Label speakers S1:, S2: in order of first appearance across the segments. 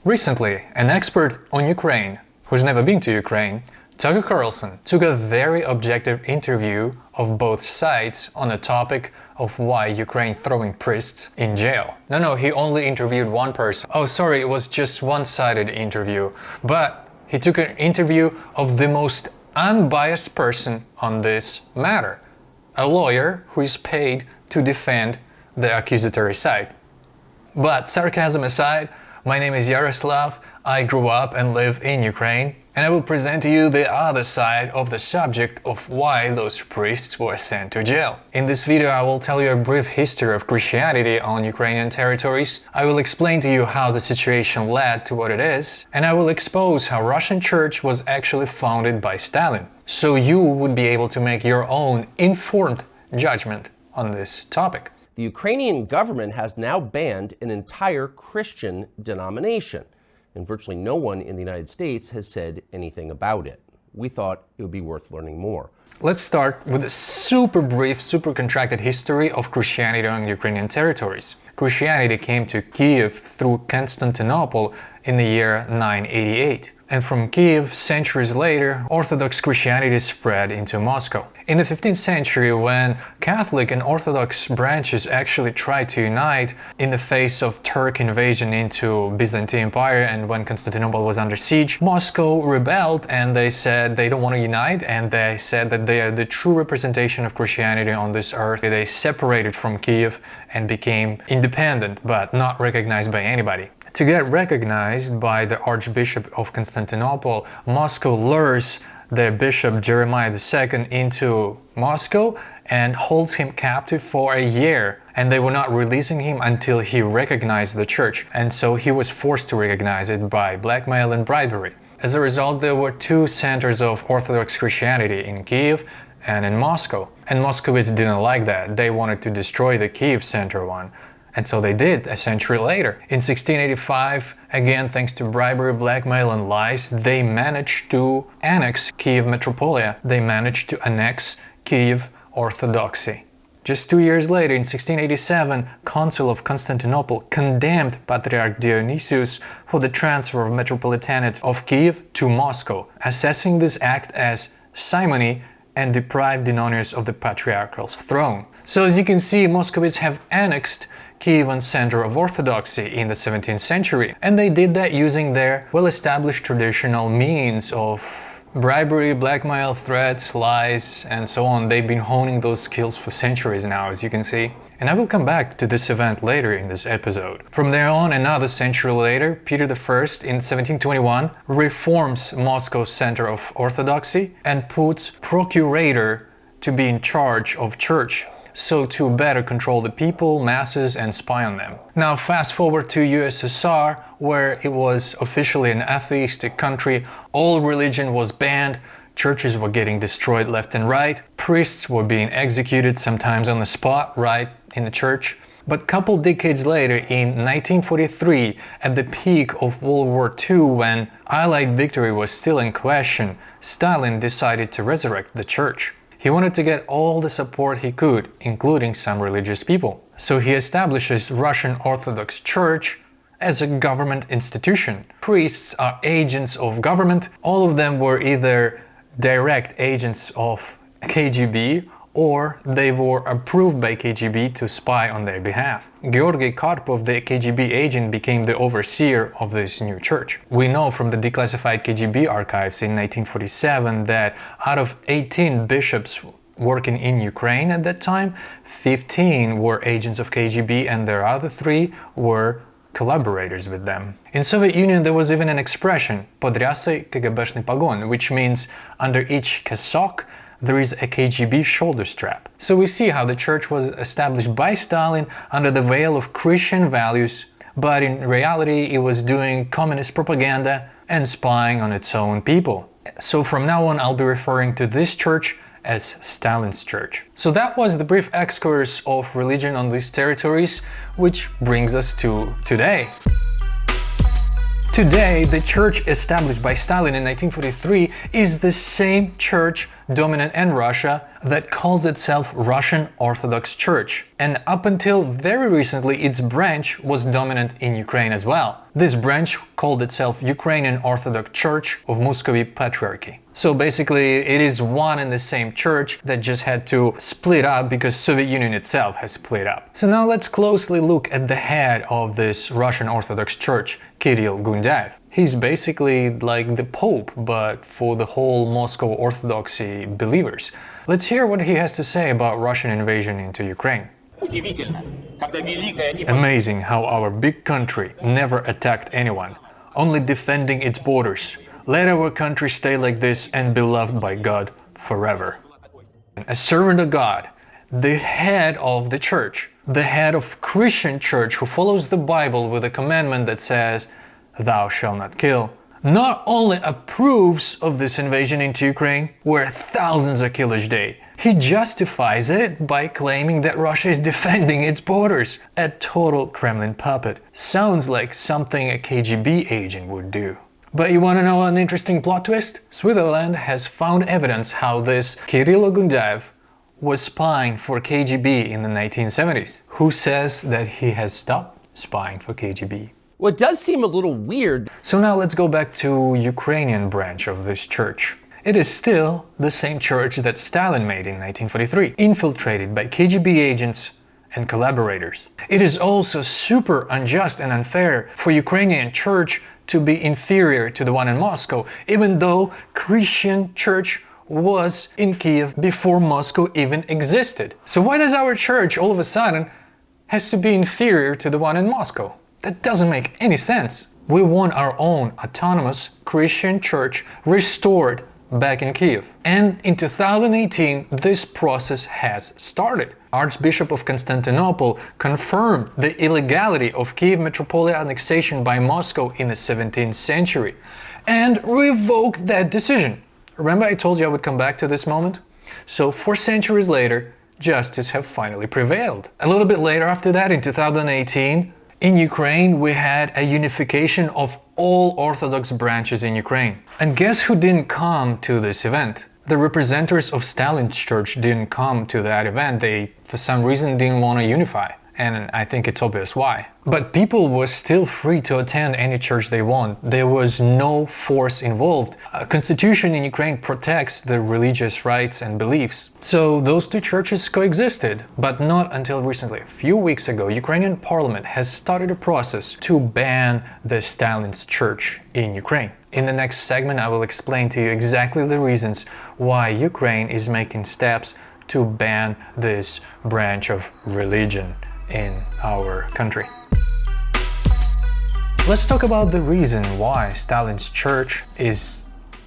S1: Recently, an expert on Ukraine, who's never been to Ukraine, Tucker Carlson, took a very objective interview of both sides on the topic of why Ukraine throwing priests in jail. No, he only interviewed one person. Oh, sorry, it was just one-sided interview. But he took an interview of the most unbiased person on this matter, a lawyer who is paid to defend the accusatory side. But sarcasm aside, my name is Yaroslav, I grew up and live in Ukraine, and I will present to you the other side of the subject of why those priests were sent to jail. In this video I will tell you a brief history of Christianity on Ukrainian territories, I will explain to you how the situation led to what it is, and I will expose how Russian Church was actually founded by Stalin, so you would be able to make your own informed judgment on this topic.
S2: The Ukrainian government has now banned an entire Christian denomination, and virtually no one in the United States has said anything about it. We thought it would be worth learning more.
S1: Let's start with a super brief, super contracted history of Christianity on Ukrainian territories. Christianity came to Kiev through Constantinople in the year 988. And from Kiev, centuries later, Orthodox Christianity spread into Moscow. In the 15th century, when Catholic and Orthodox branches actually tried to unite in the face of Turk invasion into Byzantine Empire and when Constantinople was under siege, Moscow rebelled and they said they don't want to unite, and they said that they are the true representation of Christianity on this earth. They separated from Kiev and became independent but not recognized by anybody. To get recognized by the Archbishop of Constantinople, Moscow lures their bishop Jeremiah II into Moscow and holds him captive for a year. And they were not releasing him until he recognized the church. And so he was forced to recognize it by blackmail and bribery. As a result, there were two centers of Orthodox Christianity in Kiev and in Moscow. And Moscovites didn't like that. They wanted to destroy the Kiev center one. And so they did a century later. In 1685, again thanks to bribery, blackmail and lies, they managed to annex Kiev Metropolia. They managed to annex Kiev Orthodoxy. Just 2 years later, in 1687, Council of Constantinople condemned Patriarch Dionysius for the transfer of Metropolitanate of Kiev to Moscow, assessing this act as simony and deprived Dionysius of the patriarchal throne. So as you can see, Moscovites have annexed Kievan center of Orthodoxy in the 17th century, and they did that using their well-established traditional means of bribery, blackmail, threats, lies, and so on. They've been honing those skills for centuries now, as you can see. And I will come back to this event later in this episode. From there on, another century later, Peter I in 1721 reforms Moscow's center of Orthodoxy and puts procurator to be in charge of church, so to better control the people, masses, and spy on them. Now fast forward to USSR, where it was officially an atheistic country, all religion was banned, churches were getting destroyed left and right, priests were being executed, sometimes on the spot, right in the church. But couple decades later, in 1943, at the peak of World War II, when Allied victory was still in question, Stalin decided to resurrect the church. He wanted to get all the support he could, including some religious people. So he establishes Russian Orthodox Church as a government institution. Priests are agents of government. All of them were either direct agents of KGB or they were approved by KGB to spy on their behalf. Georgy Karpov, the KGB agent, became the overseer of this new church. We know from the declassified KGB archives in 1947 that out of 18 bishops working in Ukraine at that time, 15 were agents of KGB and their other 3 were collaborators with them. In Soviet Union there was even an expression "под рясой КГБшный погон," which means under each cassock there is a KGB shoulder strap. So we see how the church was established by Stalin under the veil of Christian values, but in reality it was doing communist propaganda and spying on its own people. So from now on I'll be referring to this church as Stalin's church. So that was the brief excursus of religion on these territories, which brings us to today. Today, the church established by Stalin in 1943 is the same church dominant in Russia that calls itself Russian Orthodox Church. And up until very recently, its branch was dominant in Ukraine as well. This branch called itself Ukrainian Orthodox Church of Moscovia Patriarchy. So basically, it is one and the same church that just had to split up because Soviet Union itself has split up. So now let's closely look at the head of this Russian Orthodox Church, Kirill. He's basically like the Pope, but for the whole Moscow Orthodoxy believers. Let's hear what he has to say about Russian invasion into Ukraine. Amazing how our big country never attacked anyone, only defending its borders. Let our country stay like this and be loved by God forever. A servant of God, the head of the church, the head of Christian church who follows the Bible with a commandment that says, "Thou shalt not kill," not only approves of this invasion into Ukraine, where thousands are killed each day, he justifies it by claiming that Russia is defending its borders. A total Kremlin puppet. Sounds like something a KGB agent would do. But you want to know an interesting plot twist? Switzerland has found evidence how this Kirill was spying for KGB in the 1970s. Who says that he has stopped spying for KGB?
S2: Well, it does seem a little weird.
S1: So now let's go back to Ukrainian branch of this church. It is still the same church that Stalin made in 1943, infiltrated by KGB agents and collaborators. It is also super unjust and unfair for Ukrainian church to be inferior to the one in Moscow, even though Christian church was in Kiev before Moscow even existed. So why does our church all of a sudden has to be inferior to the one in Moscow? That doesn't make any sense. We want our own autonomous Christian church restored back in Kiev. And in 2018, this process has started. Archbishop of Constantinople confirmed the illegality of Kiev metropolitan annexation by Moscow in the 17th century and revoked that decision. Remember I told you I would come back to this moment? So 4 centuries later, justice have finally prevailed. A little bit later after that, in 2018, in Ukraine, we had a unification of all Orthodox branches in Ukraine. And guess who didn't come to this event? The representatives of Stalin's church didn't come to that event. They, for some reason, didn't want to unify. And I think it's obvious why. But people were still free to attend any church they want. There was no force involved. A constitution in Ukraine protects the religious rights and beliefs. So those two churches coexisted, but not until recently. A few weeks ago, Ukrainian parliament has started a process to ban the Stalin's church in Ukraine. In the next segment, I will explain to you exactly the reasons why Ukraine is making steps to ban this branch of religion in our country. Let's talk about the reason why Stalin's church is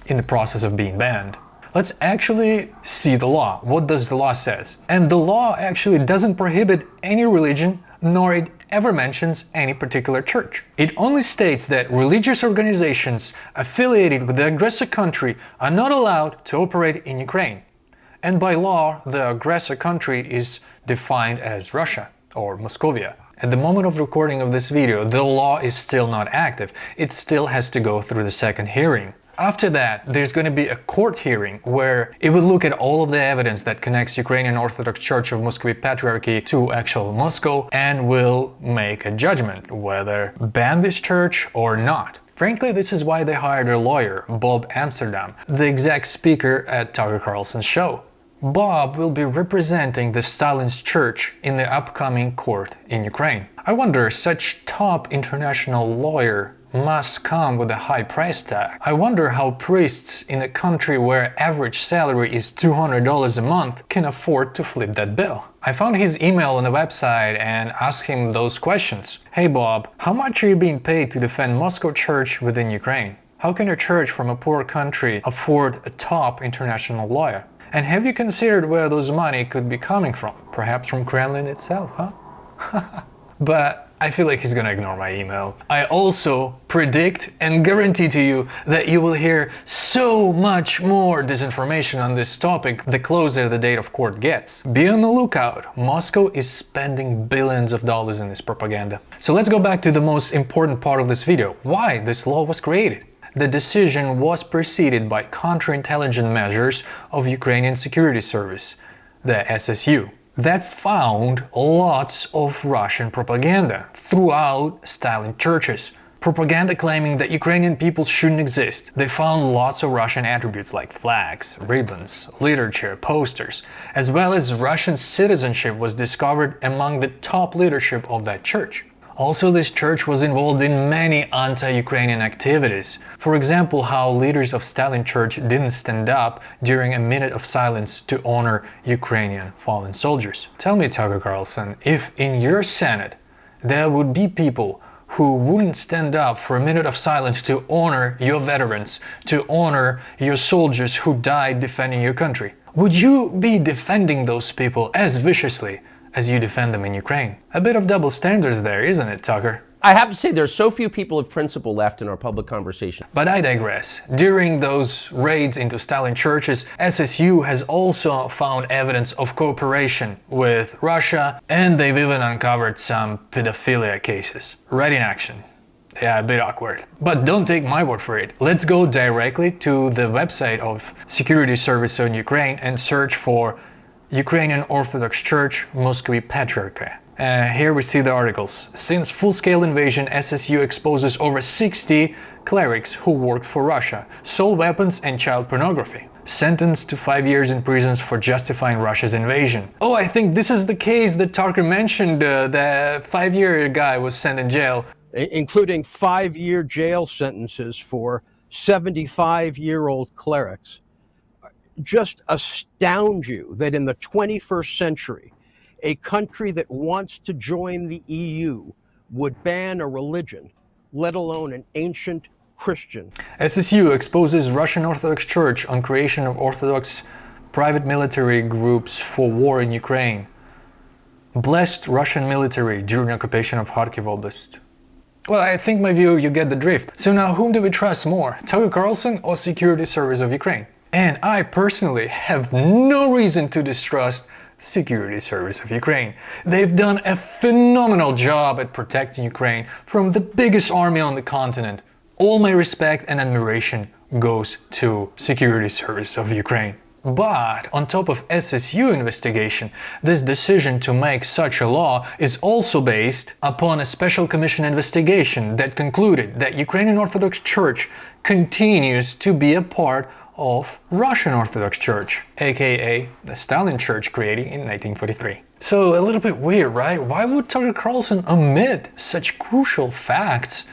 S1: in the process of being banned. Let's actually see the law. What does the law says? And the law actually doesn't prohibit any religion, nor it ever mentions any particular church. It only states that religious organizations affiliated with the aggressor country are not allowed to operate in Ukraine. And by law, the aggressor country is defined as Russia or Moscovia. At the moment of recording of this video, the law is still not active. It still has to go through the second hearing. After that, there's going to be a court hearing where it will look at all of the evidence that connects Ukrainian Orthodox Church of Moscovia Patriarchy to actual Moscow and will make a judgment whether ban this church or not. Frankly, this is why they hired a lawyer, Bob Amsterdam, the exec speaker at Tucker Carlson's show. Bob will be representing the Stalin's church in the upcoming court in Ukraine. I wonder, such top international lawyer must come with a high price tag. I wonder how priests in a country where average salary is $200 a month can afford to flip that bill. I found his email on the website and asked him those questions. Hey Bob, how much are you being paid to defend Moscow church within Ukraine? How can a church from a poor country afford a top international lawyer? And have you considered where those money could be coming from? Perhaps from Kremlin itself, huh? But I feel like he's gonna ignore my email. I also predict and guarantee to you that you will hear so much more disinformation on this topic the closer the date of court gets. Be on the lookout. Moscow is spending billions of dollars in this propaganda. So let's go back to the most important part of this video, why this law was created. The decision was preceded by counterintelligence measures of Ukrainian Security Service, the SSU, that found lots of Russian propaganda throughout Stalin churches. Propaganda claiming that Ukrainian people shouldn't exist. They found lots of Russian attributes like flags, ribbons, literature, posters, as well as Russian citizenship was discovered among the top leadership of that church. Also, this church was involved in many anti-Ukrainian activities. For example, how leaders of Stalin Church didn't stand up during a minute of silence to honor Ukrainian fallen soldiers. Tell me, Tucker Carlson, if in your Senate there would be people who wouldn't stand up for a minute of silence to honor your veterans, to honor your soldiers who died defending your country, would you be defending those people as viciously as you defend them in Ukraine? A bit of double standards there, isn't it, Tucker?
S2: I have to say, there's so few people of principle left in our public conversation.
S1: But I digress. During those raids into Stalin churches, SSU has also found evidence of cooperation with Russia, and they've even uncovered some pedophilia cases. Right in action. Yeah, a bit awkward. But don't take my word for it. Let's go directly to the website of Security Service on Ukraine and search for Ukrainian Orthodox Church, Moscovia Patriarchy. Here we see the articles. Since full-scale invasion, SSU exposes over 60 clerics who worked for Russia, sold weapons and child pornography. Sentenced to 5 years in prisons for justifying Russia's invasion. Oh, I think this is the case that Tucker mentioned. The 5-year guy was sent in jail.
S3: Including 5-year jail sentences for 75-year-old clerics. Just astound you that in the 21st century, a country that wants to join the EU would ban a religion, let alone an ancient Christian.
S1: SSU exposes Russian Orthodox Church on creation of Orthodox private military groups for war in Ukraine. Blessed Russian military during occupation of Kharkiv Oblast. Well, I think my view, you get the drift. So now whom do we trust more, Tucker Carlson or Security Service of Ukraine? And I personally have no reason to distrust Security Service of Ukraine. They've done a phenomenal job at protecting Ukraine from the biggest army on the continent. All my respect and admiration goes to Security Service of Ukraine. But on top of SSU investigation, this decision to make such a law is also based upon a special commission investigation that concluded that Ukrainian Orthodox Church continues to be a part of Russian Orthodox Church, aka the Stalin Church created in 1943. So a little bit weird, right? Why would Tucker Carlson omit such crucial facts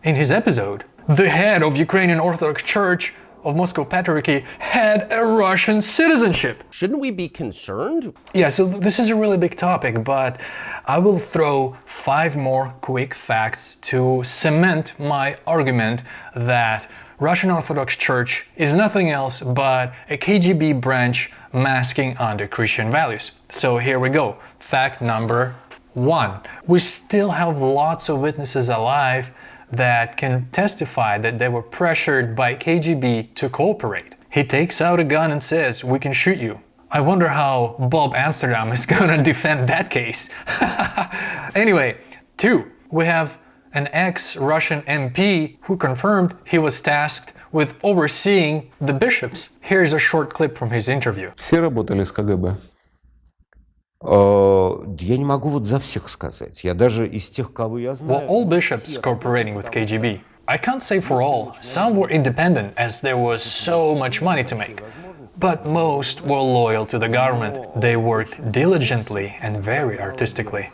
S1: in his episode? The head of Ukrainian Orthodox Church of Moscow Patriarchy had a Russian citizenship.
S2: Shouldn't we be concerned?
S1: Yeah, so this is a really big topic, but I will throw 5 more quick facts to cement my argument that Russian Orthodox Church is nothing else but a KGB branch masking under Christian values. So here we go. Fact number 1. We still have lots of witnesses alive that can testify that they were pressured by KGB to cooperate. He takes out a gun and says, "We can shoot you." I wonder how Bob Amsterdam is gonna defend that case. Anyway, 2. We have an ex-Russian MP who confirmed he was tasked with overseeing the bishops. Here's a short clip from his interview.
S4: Все работали с КГБ. Я не могу вот за всех сказать. Я даже из тех, кого я знаю.
S1: Well, all bishops cooperating with KGB. I can't say for all. Some were independent as there was so much money to make. But most were loyal to the government. They worked diligently and very artistically.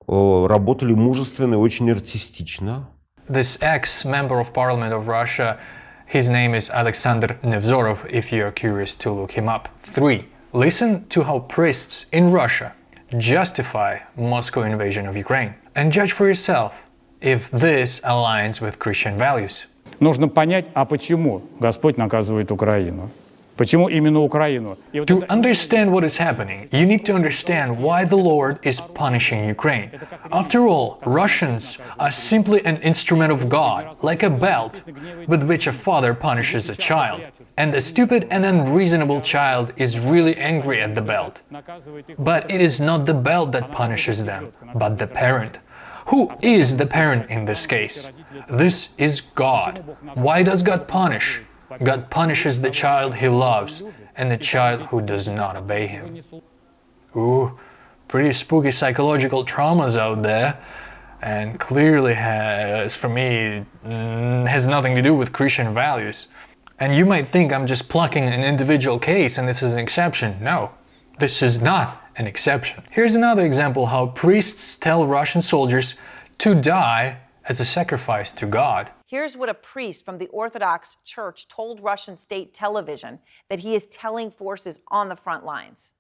S4: Работали мужественно и очень артистично.
S1: This ex-member of parliament of Russia, his name is Alexander Nevzorov, if you're curious to look him up. 3. Listen to how priests in Russia justify Moscow invasion of Ukraine. And judge for yourself if this aligns with Christian values.
S5: Нужно понять, а почему Господь наказывает Украину. Почему именно Украину? И вот
S1: To
S5: это-
S1: understand what is happening, you need to understand why the Lord is punishing Ukraine. After all, Russians are simply an instrument of God, like a belt with which a father punishes a child. And a stupid and unreasonable child is really angry at the belt. But it is not the belt that punishes them, but the parent. Who is the parent in this case? This is God. Why does God punish? God punishes the child he loves and the child who does not obey him. Ooh, pretty spooky psychological traumas out there, and clearly has, for me, has nothing to do with Christian values. And you might think I'm just plucking an individual case and this is an exception. No, this is not an exception. Here's another example how priests tell Russian soldiers to die as a sacrifice to God.
S6: Here's what a priest from the Orthodox Church told Russian state television that he is telling forces on the front lines.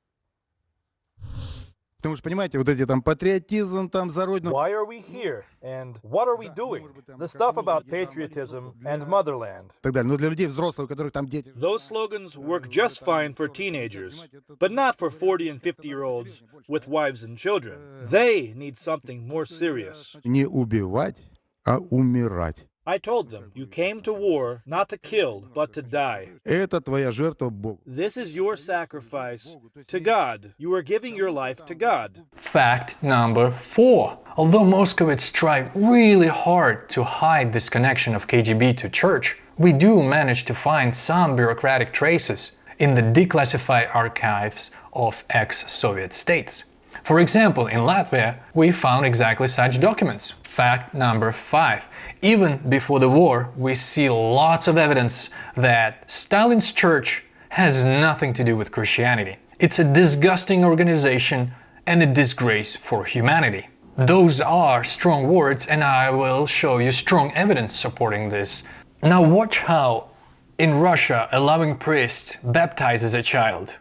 S7: Потому что, понимаете, вот эти там патриотизм там за родину.
S8: Why are we here? And what are we doing? The stuff about patriotism and motherland.
S7: И так далее. Но для людей взрослых, у которых там дети.
S9: Those slogans work just fine for teenagers, but not for 40 and 50-year-olds with wives and children. They need something more serious.
S7: Не убивать, а умирать.
S9: I told them, you came to war not to kill, but to die.
S7: Это твоя жертва Богу.
S9: This is your sacrifice to God. You are giving your life to God.
S1: Fact number 4. Although Moscovites tried really hard to hide this connection of KGB to church, we do manage to find some bureaucratic traces in the declassified archives of ex-Soviet states. For example, in Latvia, we found exactly such documents. Fact number 5. Even before the war, we see lots of evidence that Stalin's church has nothing to do with Christianity. It's a disgusting organization and a disgrace for humanity. Those are strong words, and I will show you strong evidence supporting this. Now watch how, in Russia, a loving priest baptizes a child.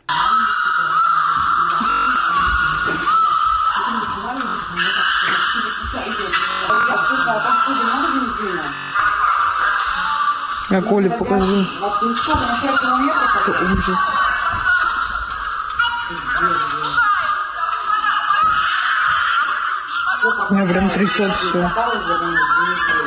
S10: А Коле покажи. Это ужас. У меня прям трясет все.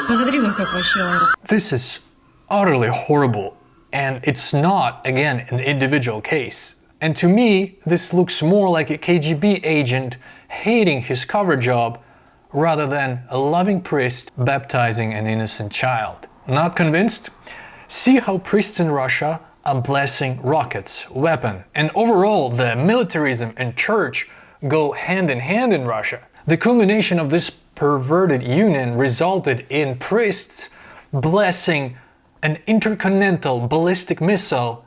S10: Посмотри, вон как вообще.
S1: This is utterly horrible, and it's not, again, an individual case. And to me, this looks more like a KGB agent hating his cover job rather than a loving priest baptizing an innocent child. Not convinced? See how priests in Russia are blessing rockets, weapon, and overall the militarism and church go hand in hand in Russia. The culmination of this perverted union resulted in priests blessing an intercontinental ballistic missile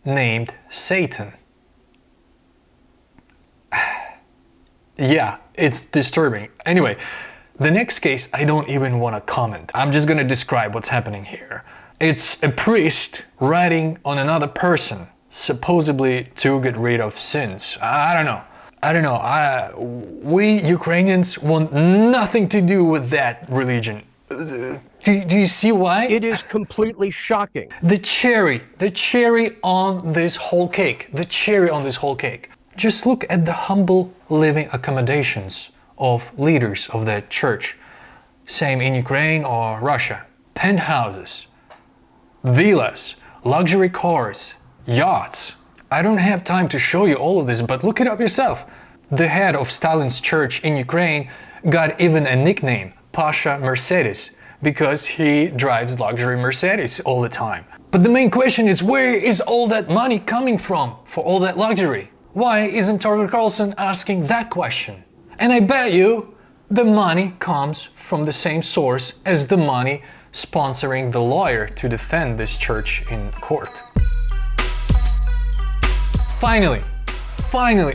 S1: named Satan. Yeah, it's disturbing. Anyway, the next case I don't even want to comment. I'm just gonna describe what's happening here. It's a priest writing on another person, supposedly to get rid of sins. I don't know. We Ukrainians want nothing to do with that religion. Do you see why?
S3: It is completely shocking.
S1: The cherry on this whole cake. Just look at the humble living accommodations of leaders of that church. Same in Ukraine or Russia. Penthouses, villas, luxury cars, yachts. I don't have time to show you all of this, but look it up yourself. The head of Stalin's church in Ukraine got even a nickname, Pasha Mercedes, because he drives luxury Mercedes all the time. But the main question is, where is all that money coming from for all that luxury? Why isn't Tucker Carlson asking that question? And I bet you the money comes from the same source as the money sponsoring the lawyer to defend this church in court. Finally,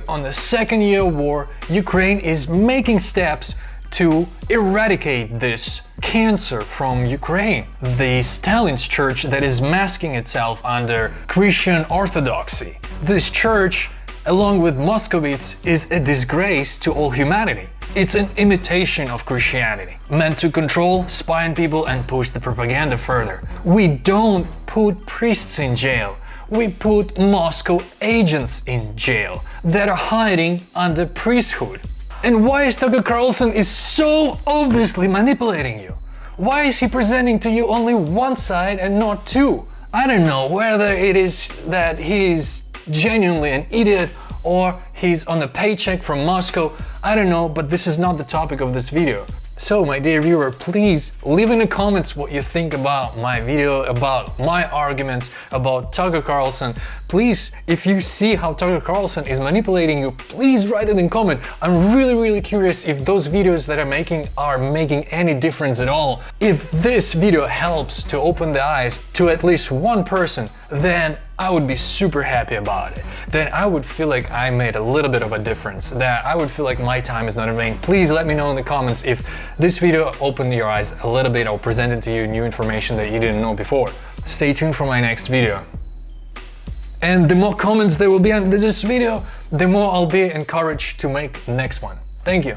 S1: on the second year of war, Ukraine is making steps to eradicate this cancer from Ukraine. The Stalin's church that is masking itself under Christian orthodoxy. This church, along with Moscovites, is a disgrace to all humanity. It's an imitation of Christianity, meant to control, spy on people, and push the propaganda further. We don't put priests in jail. we put Moscow agents in jail that are hiding under priesthood. And why is Tucker Carlson is so obviously manipulating you? Why is he presenting to you only one side and not two? I don't know whether it is that he's genuinely an idiot or he's on a paycheck from Moscow. I don't know, but this is not the topic of this video. So, my dear viewer, please leave in the comments what you think about my video, about my arguments, about Tucker Carlson. Please, if you see how Tucker Carlson is manipulating you, please write it in comment. I'm really curious if those videos that I'm making are making any difference at all. If this video helps to open the eyes to at least one person, then I would be super happy about it. Then I would feel like I made a little bit of a difference, that I would feel like my time is not in vain. Please let me know in the comments if this video opened your eyes a little bit or presented to you new information that you didn't know before. Stay tuned for my next video. And the more comments there will be under this video, the more I'll be encouraged to make the next one. Thank you.